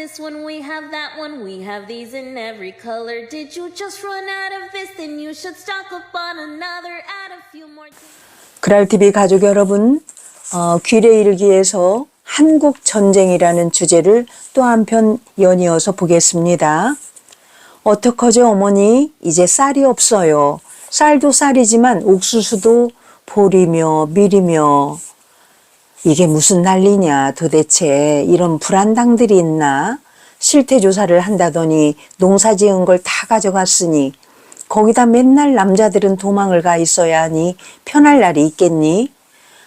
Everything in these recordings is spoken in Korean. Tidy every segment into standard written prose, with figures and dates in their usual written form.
this one, we have that one, we have these in every color. Did you just run out of this? Then you should stock up on another. Add a few more things. 그랄TV 가족 여러분, 귀래일기에서 한국 전쟁이라는 주제를 또 한편 연이어서 보겠습니다. 어떡하죠 어머니? 이제 쌀이 없어요. 쌀도 쌀이지만 옥수수도 보리며 밀이며 이게 무슨 난리냐 도대체. 이런 불안당들이 있나? 실태조사를 한다더니 농사 지은 걸 다 가져갔으니 거기다 맨날 남자들은 도망을 가 있어야 하니 편할 날이 있겠니?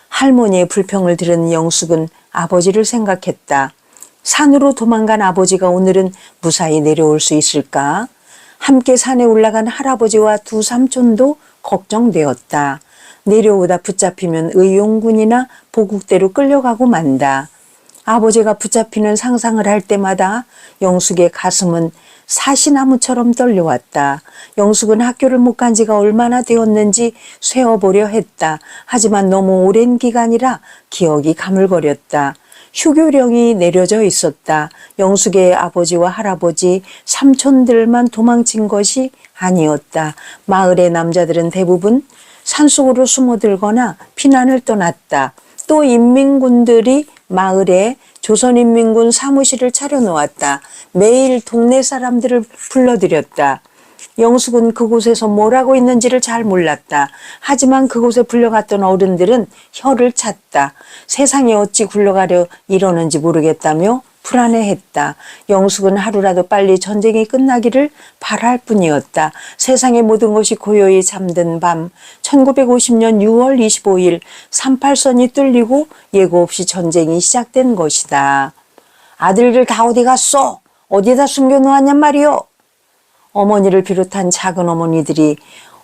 할머니의 불평을 들은 영숙은 아버지를 생각했다. 산으로 도망간 아버지가 오늘은 무사히 내려올 수 있을까? 함께 산에 올라간 할아버지와 두 삼촌도 걱정되었다. 내려오다 붙잡히면 의용군이나 보국대로 끌려가고 만다. 아버지가 붙잡히는 상상을 할 때마다 영숙의 가슴은 사시나무처럼 떨려왔다. 영숙은 학교를 못 간 지가 얼마나 되었는지 세어보려 했다. 하지만 너무 오랜 기간이라 기억이 가물거렸다. 휴교령이 내려져 있었다. 영숙의 아버지와 할아버지, 삼촌들만 도망친 것이 아니었다. 마을의 남자들은 대부분 산속으로 숨어들거나 피난을 떠났다. 또 인민군들이 마을에 조선인민군 사무실을 차려놓았다. 매일 동네 사람들을 불러들였다. 영숙은 그곳에서 뭘 하고 있는지를 잘 몰랐다. 하지만 그곳에 불려갔던 어른들은 혀를 찼다. 세상에 어찌 굴러가려 이러는지 모르겠다며 불안해했다. 영숙은 하루라도 빨리 전쟁이 끝나기를 바랄 뿐이었다. 세상의 모든 것이 고요히 잠든 밤 1950년 6월 25일 38선이 뚫리고 예고 없이 전쟁이 시작된 것이다. 아들들 다 어디 갔어? 어디다 숨겨놓았냔 말이오? 어머니를 비롯한 작은 어머니들이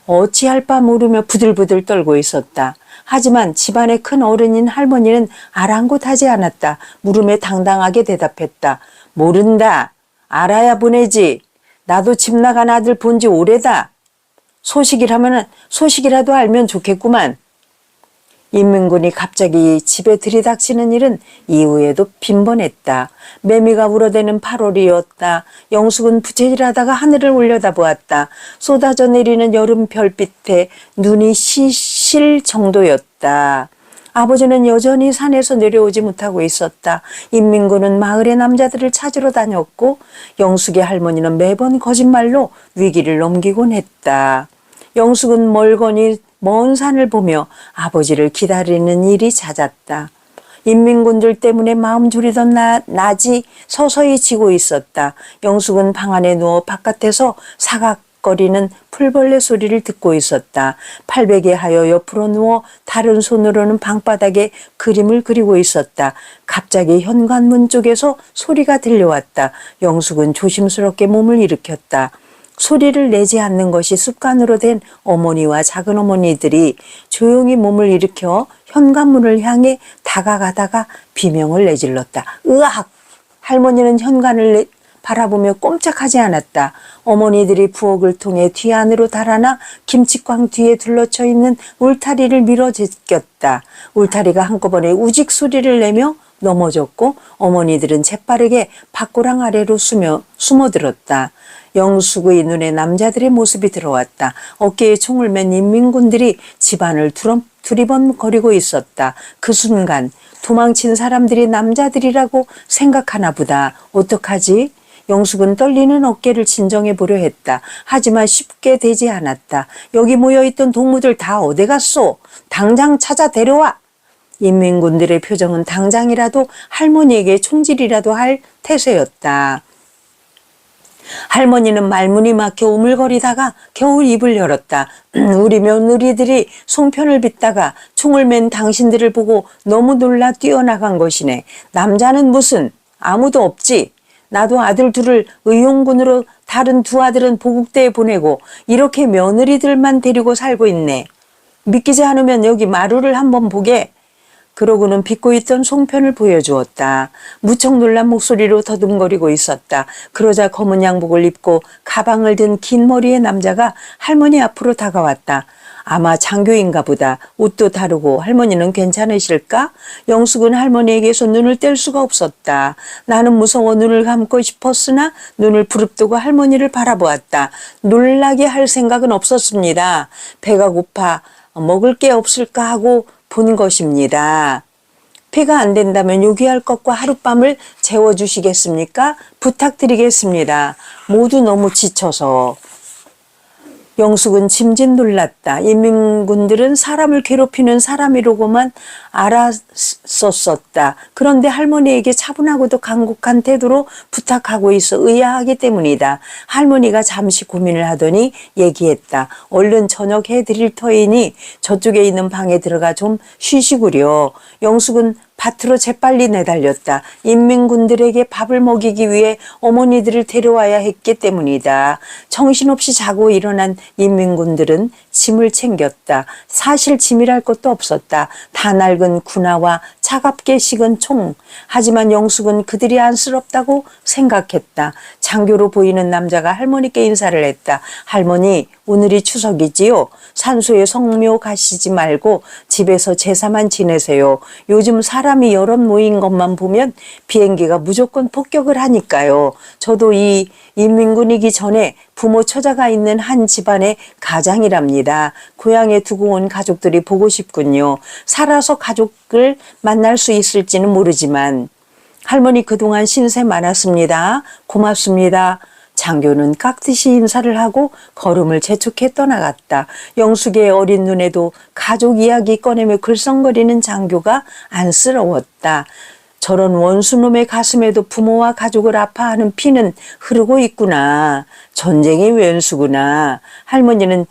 어찌할 바 모르며 부들부들 떨고 있었다. 하지만 집안의 큰 어른인 할머니는 아랑곳하지 않았다. 물음에 당당하게 대답했다. 모른다. 알아야 보내지. 나도 집 나간 아들 본 지 오래다. 소식이라도 알면 좋겠구만. 인민군이 갑자기 집에 들이닥치는 일은 이후에도 빈번했다. 매미가 울어대는 8월이었다. 영숙은 부채질하다가 하늘을 올려다보았다. 쏟아져 내리는 여름 별빛에 눈이 실 정도였다. 아버지는 여전히 산에서 내려오지 못하고 있었다. 인민군은 마을의 남자들을 찾으러 다녔고 영숙의 할머니는 매번 거짓말로 위기를 넘기곤 했다. 영숙은 멀거니 먼 산을 보며 아버지를 기다리는 일이 잦았다. 인민군들 때문에 마음 졸이던 낮이 서서히 지고 있었다. 영숙은 방 안에 누워 바깥에서 사각거리는 풀벌레 소리를 듣고 있었다. 팔베개 하여 옆으로 누워 다른 손으로는 방바닥에 그림을 그리고 있었다. 갑자기 현관문 쪽에서 소리가 들려왔다. 영숙은 조심스럽게 몸을 일으켰다. 소리를 내지 않는 것이 습관으로 된 어머니와 작은 어머니들이 조용히 몸을 일으켜 현관문을 향해 다가가다가 비명을 내질렀다. 으악! 할머니는 현관을 바라보며 꼼짝하지 않았다. 어머니들이 부엌을 통해 뒤 안으로 달아나 김치광 뒤에 둘러쳐 있는 울타리를 밀어 제꼈다. 울타리가 한꺼번에 우직 소리를 내며 넘어졌고 어머니들은 재빠르게 밖고랑 아래로 숨어들었다. 영숙의 눈에 남자들의 모습이 들어왔다. 어깨에 총을 맨 인민군들이 집안을 두리번거리고 있었다. 그 순간 도망친 사람들이 남자들이라고 생각하나 보다. 어떡하지? 영숙은 떨리는 어깨를 진정해 보려 했다. 하지만 쉽게 되지 않았다. 여기 모여있던 동무들 다 어디 갔소? 당장 찾아 데려와! 인민군들의 표정은 당장이라도 할머니에게 총질이라도 할 태세였다. 할머니는 말문이 막혀 우물거리다가 겨우 입을 열었다. 우리 며느리들이 송편을 빚다가 총을 맨 당신들을 보고 너무 놀라 뛰어나간 것이네. 남자는 무슨 아무도 없지. 나도 아들 둘을 의용군으로 다른 두 아들은 보국대에 보내고 이렇게 며느리들만 데리고 살고 있네. 믿기지 않으면 여기 마루를 한번 보게. 그러고는 빚고 있던 송편을 보여주었다. 무척 놀란 목소리로 더듬거리고 있었다. 그러자 검은 양복을 입고 가방을 든 긴 머리의 남자가 할머니 앞으로 다가왔다. 아마 장교인가 보다. 옷도 다르고 할머니는 괜찮으실까? 영숙은 할머니에게서 눈을 뗄 수가 없었다. 나는 무서워 눈을 감고 싶었으나 눈을 부릅뜨고 할머니를 바라보았다. 놀라게 할 생각은 없었습니다. 배가 고파 먹을 게 없을까 하고 본 것입니다. 배가 안 된다면 요기할 것과 하룻밤을 재워주시겠습니까? 부탁드리겠습니다. 모두 너무 지쳐서. 영숙은 짐짓 놀랐다. 인민군들은 사람을 괴롭히는 사람이로고만 알았었다. 그런데 할머니에게 차분하고도 간곡한 태도로 부탁하고 있어 의아하기 때문이다. 할머니가 잠시 고민을 하더니 얘기했다. 얼른 저녁 해드릴 터이니 저쪽에 있는 방에 들어가 좀 쉬시구려. 영숙은 밭으로 재빨리 내달렸다. 인민군들에게 밥을 먹이기 위해 어머니들을 데려와야 했기 때문이다. 정신없이 자고 일어난 인민군들은 짐을 챙겼다. 사실 짐이랄 것도 없었다. 다 낡은 군화와 차갑게 식은 총. 하지만 영숙은 그들이 안쓰럽다고 생각했다. 장교로 보이는 남자가 할머니께 인사를 했다. 할머니, 오늘이 추석이지요? 산소에 성묘 가시지 말고 집에서 제사만 지내세요. 요즘 사람이 여럿 모인 것만 보면 비행기가 무조건 폭격을 하니까요. 저도 이 인민군이기 전에 부모 처자가 있는 한 집안의 가장이랍니다. 고향에 두고 온 가족들이 보고 싶군요. 살아서 가족을 만날 수 있을지는 모르지만 할머니 그동안 신세 많았습니다. 고맙습니다. 장교는 깍듯이 인사를 하고 걸음을 재촉해 떠나갔다. 영숙의 어린 눈에도 가족 이야기 꺼내며 글썽거리는 장교가 안쓰러웠다. 저런 원수놈의 가슴에도 부모와 가족을 아파하는 피는 흐르고 있구나. 전쟁의 왼수구나. 할머니는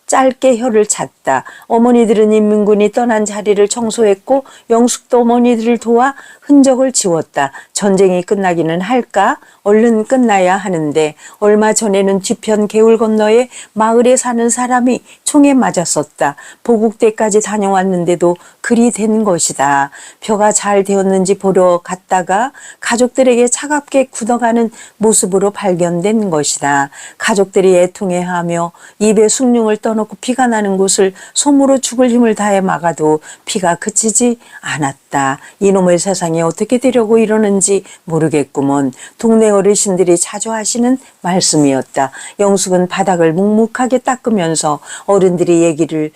짧게 혀를 찼다. 어머니들은 인민군이 떠난 자리를 청소했고 영숙도 어머니들을 도와 흔적을 지웠다. 전쟁이 끝나기는 할까? 얼른 끝나야 하는데 얼마 전에는 뒤편 개울 건너에 마을에 사는 사람이 총에 맞았었다. 보국대까지 다녀왔는데도 그리 된 것이다. 벼가 잘 되었는지 보러 갔다가 가족들에게 차갑게 굳어가는 모습으로 발견된 것이다. 가족들이 애통해하며 입에 숭늉을 떠놓고 피가 나는 곳을 솜으로 죽을 힘을 다해 막아도 피가 그치지 않았다. 이놈의 세상에 어떻게 되려고 이러는지 모르겠구먼. 동네 어르신들이 자주 하시는 말씀이었다. 영숙은 바닥을 묵묵하게 닦으면서 어른들이 얘기를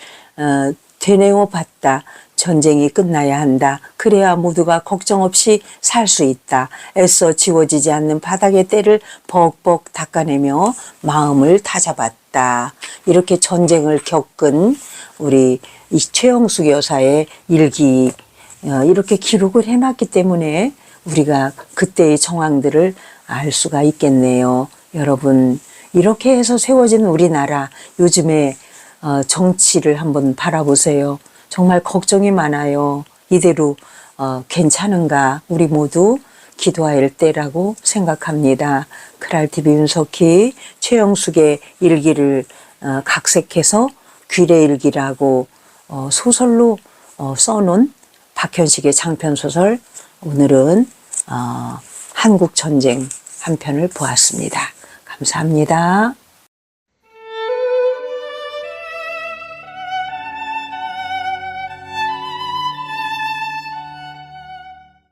되뇌어 봤다. 전쟁이 끝나야 한다. 그래야 모두가 걱정 없이 살 수 있다. 애써 지워지지 않는 바닥의 때를 벅벅 닦아내며 마음을 다잡았다. 이렇게 전쟁을 겪은 우리 이 최영숙 여사의 일기 이렇게 기록을 해놨기 때문에 우리가 그때의 정황들을 알 수가 있겠네요. 여러분, 이렇게 해서 세워진 우리나라 요즘의 정치를 한번 바라보세요. 정말 걱정이 많아요. 이대로 괜찮은가? 우리 모두 기도할 때라고 생각합니다. 크랄TV 윤석희 최영숙의 일기를 각색해서 귀래일기라고 소설로 써놓은 박현식의 장편소설, 오늘은 한국전쟁 한 편을 보았습니다. 감사합니다.